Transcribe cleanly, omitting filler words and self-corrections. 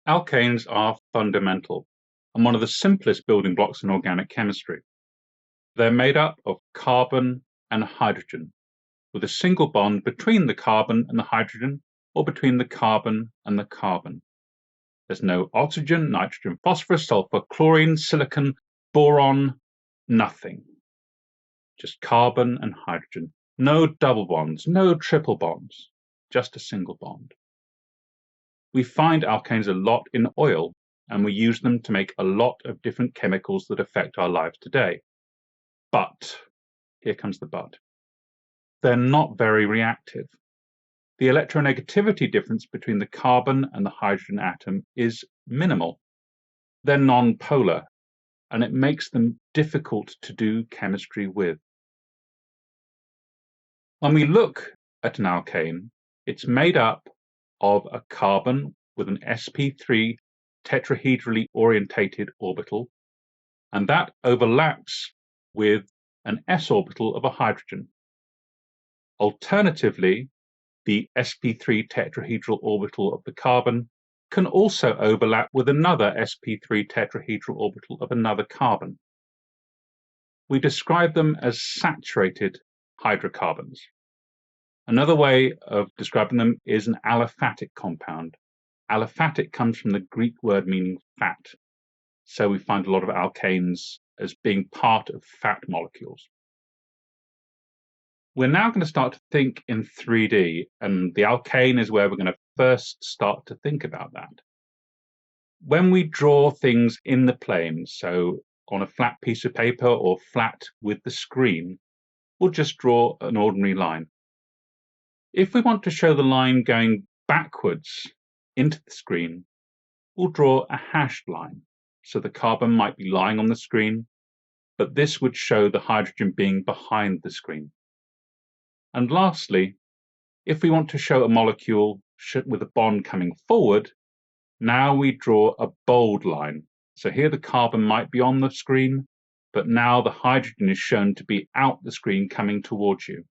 Alkanes are fundamental and one of the simplest building blocks in organic chemistry. They're made up of carbon and hydrogen, with a single bond between the carbon and the hydrogen, or between the carbon and the carbon. There's no oxygen, nitrogen, phosphorus, sulfur, chlorine, silicon, boron, nothing. Just carbon and hydrogen. No double bonds, no triple bonds, just a single bond. We find alkanes a lot in oil, and we use them to make a lot of different chemicals that affect our lives today. But, here comes the but, they're not very reactive. The electronegativity difference between the carbon and the hydrogen atom is minimal. They're non-polar, and it makes them difficult to do chemistry with. When we look at an alkane, it's made up of a carbon with an sp3 tetrahedrally orientated orbital, and that overlaps with an s orbital of a hydrogen. Alternatively, the sp3 tetrahedral orbital of the carbon can also overlap with another sp3 tetrahedral orbital of another carbon. We describe them as saturated hydrocarbons. Another way of describing them is an aliphatic compound. Aliphatic comes from the Greek word meaning fat, so we find a lot of alkanes as being part of fat molecules. We're now going to start to think in 3D, and the alkane is where we're going to first start to think about that. When we draw things in the plane, so on a flat piece of paper or flat with the screen, we'll just draw an ordinary line. If we want to show the line going backwards into the screen, we'll draw a hashed line. So the carbon might be lying on the screen, but this would show the hydrogen being behind the screen. And lastly, if we want to show a molecule with a bond coming forward, now we draw a bold line. So here the carbon might be on the screen, but now the hydrogen is shown to be out the screen coming towards you.